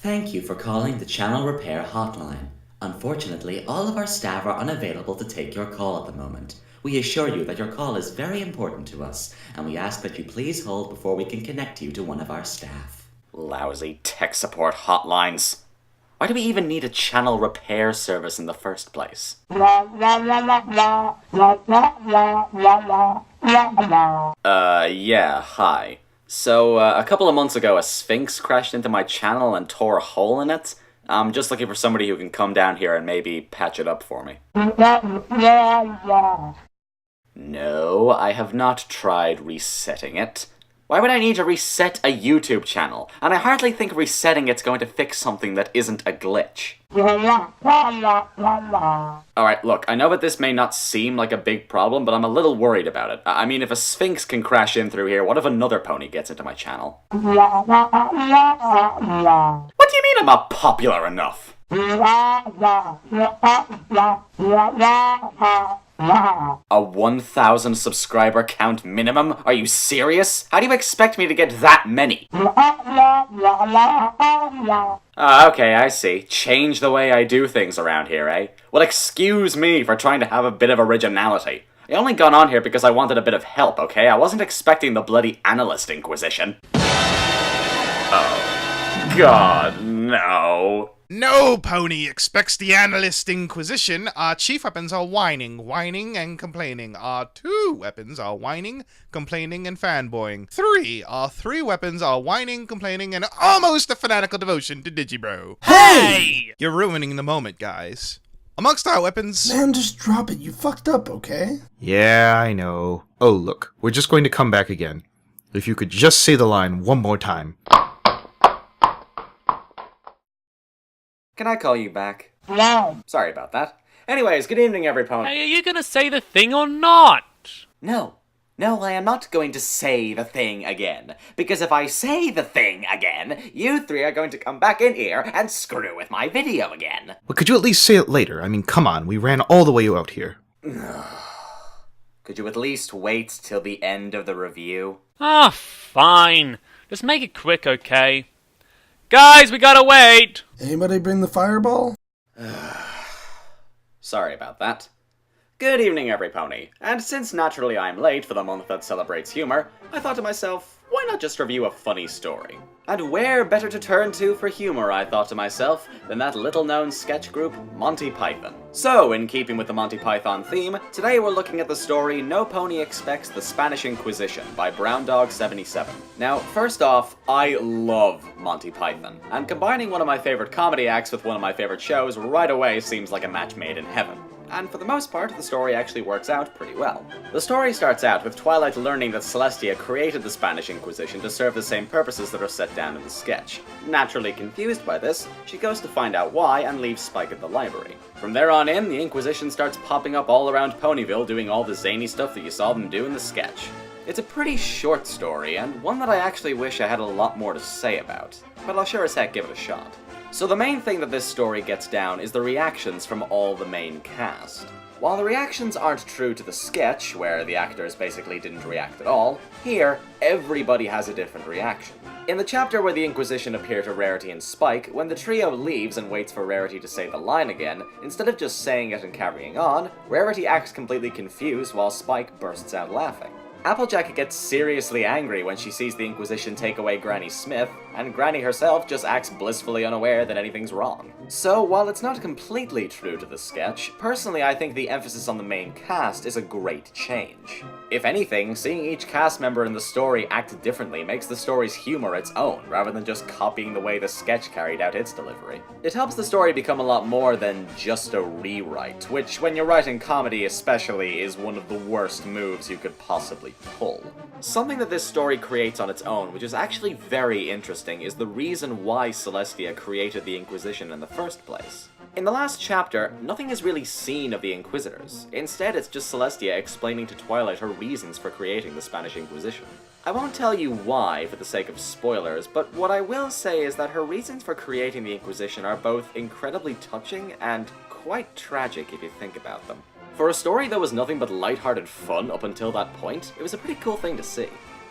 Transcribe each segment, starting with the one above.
Thank you for calling the Channel Repair Hotline. Unfortunately, all of our staff are unavailable to take your call at the moment. We assure you that your call is very important to us, and we ask that you please hold before we can connect you to one of our staff. Lousy tech support hotlines. Why do we even need a channel repair service in the first place? Yeah, hi. So, a couple of months ago, a sphinx crashed into my channel and tore a hole in it. I'm just looking for somebody who can come down here and maybe patch it up for me. No, I have not tried resetting it. Why would I need to reset a YouTube channel? And I hardly think resetting it's going to fix something that isn't a glitch. Alright, look, I know that this may not seem like a big problem, but I'm a little worried about it. I mean, if a sphinx can crash in through here, what if another pony gets into my channel? What do you mean I'm not popular enough? A 1,000 subscriber count minimum? Are you serious? How do you expect me to get that many? Okay, I see. Change the way I do things around here, eh? Well, excuse me for trying to have a bit of originality. I only got on here because I wanted a bit of help, okay? I wasn't expecting the bloody analyst Inquisition. Oh. God, no. No pony expects the analyst Inquisition. Our chief weapons are whining, and complaining. Our 2 weapons are whining, complaining, and fanboying. 3 weapons are whining, complaining, and almost a fanatical devotion to Digibro. Hey! You're ruining the moment, guys. Amongst our weapons... Man, just drop it. You fucked up, okay? Yeah, I know. Oh, look. We're just going to come back again. If you could just say the line one more time. Can I call you back? No. Sorry about that. Anyways, good evening, everyone. Hey, are you gonna say the thing or not? No, I am not going to say the thing again. Because if I say the thing again, you 3 are going to come back in here and screw with my video again. Well, could you at least say it later? I mean, come on, we ran all the way out here. Could you at least wait till the end of the review? Ah, fine. Just make it quick, okay? Guys, we gotta wait! Anybody bring the fireball? Sorry about that. Good evening, everypony. And since naturally I'm late for the month that celebrates humor, I thought to myself, why not just review a funny story? And where better to turn to for humor, I thought to myself, than that little-known sketch group, Monty Python. So, in keeping with the Monty Python theme, today we're looking at the story Nopony Expects the Spanish Inquisition by BrownDog77. Now, first off, I love Monty Python, and combining one of my favorite comedy acts with one of my favorite shows right away seems like a match made in heaven. And for the most part, the story actually works out pretty well. The story starts out with Twilight learning that Celestia created the Spanish Inquisition to serve the same purposes that are set down in the sketch. Naturally confused by this, she goes to find out why and leaves Spike at the library. From there on in, the Inquisition starts popping up all around Ponyville doing all the zany stuff that you saw them do in the sketch. It's a pretty short story, and one that I actually wish I had a lot more to say about, but I'll sure as heck give it a shot. So the main thing that this story gets down is the reactions from all the main cast. While the reactions aren't true to the sketch, where the actors basically didn't react at all, here, everybody has a different reaction. In the chapter where the Inquisition appear to Rarity and Spike, when the trio leaves and waits for Rarity to say the line again, instead of just saying it and carrying on, Rarity acts completely confused while Spike bursts out laughing. Applejack gets seriously angry when she sees the Inquisition take away Granny Smith, and Granny herself just acts blissfully unaware that anything's wrong. So, while it's not completely true to the sketch, personally I think the emphasis on the main cast is a great change. If anything, seeing each cast member in the story act differently makes the story's humor its own, rather than just copying the way the sketch carried out its delivery. It helps the story become a lot more than just a rewrite, which, when you're writing comedy especially, is one of the worst moves you could possibly pull. Something that this story creates on its own, which is actually very interesting, is the reason why Celestia created the Inquisition in the first place. In the last chapter, nothing is really seen of the Inquisitors. Instead, it's just Celestia explaining to Twilight her reasons for creating the Spanish Inquisition. I won't tell you why for the sake of spoilers, but what I will say is that her reasons for creating the Inquisition are both incredibly touching and quite tragic if you think about them. For a story that was nothing but lighthearted fun up until that point, it was a pretty cool thing to see.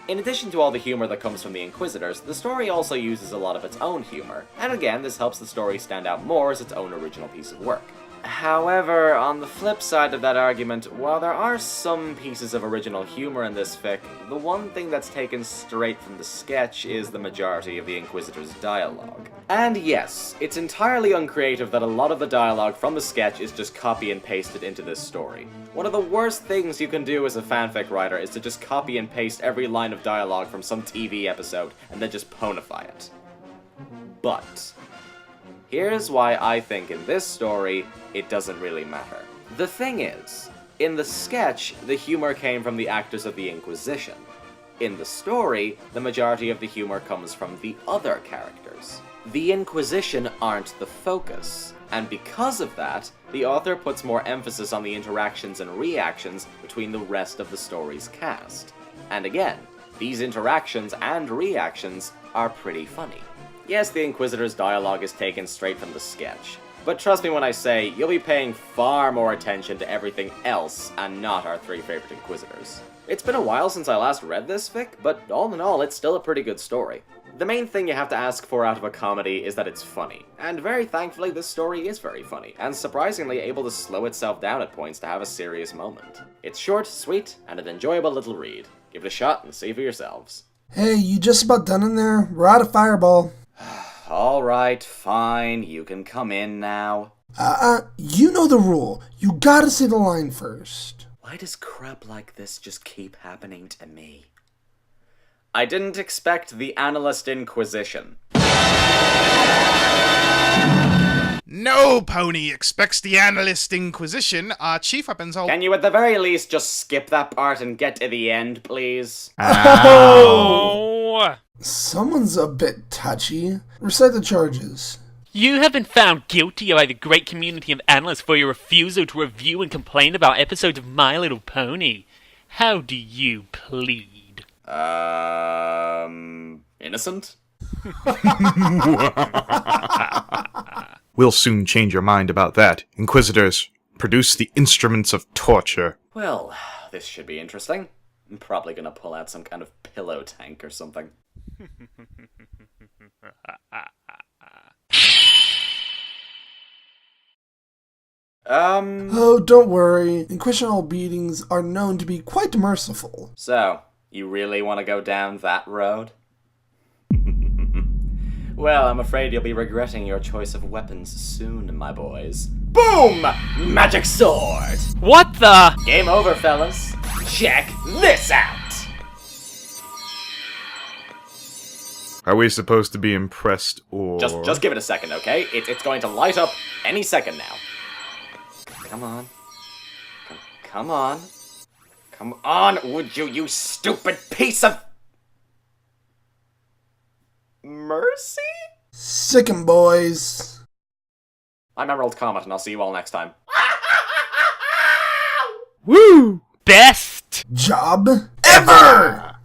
In addition to all the humor that comes from the Inquisitors, the story also uses a lot of its own humor, and again, this helps the story stand out more as its own original piece of work. However, on the flip side of that argument, while there are some pieces of original humor in this fic, the one thing that's taken straight from the sketch is the majority of the Inquisitor's dialogue. And yes, it's entirely uncreative that a lot of the dialogue from the sketch is just copy and pasted into this story. One of the worst things you can do as a fanfic writer is to just copy and paste every line of dialogue from some TV episode and then just ponify it. But here's why I think in this story, it doesn't really matter. The thing is, in the sketch, the humor came from the actors of the Inquisition. In the story, the majority of the humor comes from the other characters. The Inquisition aren't the focus, and because of that, the author puts more emphasis on the interactions and reactions between the rest of the story's cast. And again, these interactions and reactions are pretty funny. Yes, the Inquisitor's dialogue is taken straight from the sketch, but trust me when I say, you'll be paying far more attention to everything else and not our three favorite Inquisitors. It's been a while since I last read this fic, but all in all, it's still a pretty good story. The main thing you have to ask for out of a comedy is that it's funny, and very thankfully this story is very funny, and surprisingly able to slow itself down at points to have a serious moment. It's short, sweet, and an enjoyable little read. Give it a shot and see for yourselves. Hey, you just about done in there? We're out of Fireball. Alright, fine, you can come in now. You know the rule. You gotta say the line first. Why does crap like this just keep happening to me? I didn't expect the analyst Inquisition. Nopony expects the analyst Inquisition. Our chief weapons are... Can you at the very least just skip that part and get to the end, please? Oh! Someone's a bit touchy. Recite the charges. You have been found guilty by the great community of analysts for your refusal to review and complain about episodes of My Little Pony. How do you plead? Innocent? We'll soon change your mind about that. Inquisitors, produce the instruments of torture. Well, this should be interesting. I'm probably gonna pull out some kind of pillow tank or something. Oh, don't worry. Inquisitional beatings are known to be quite merciful. So, you really want to go down that road? Well, I'm afraid you'll be regretting your choice of weapons soon, my boys. Boom! Magic sword! What the? Game over, fellas. Check this out! Are we supposed to be impressed or... Just give it a second, okay? It's going to light up any second now. Come on. Come on. Come on, would you stupid piece of... mercy? Sick 'em, boys. I'm EmeraldComet, and I'll see you all next time. Woo! Best Job ever!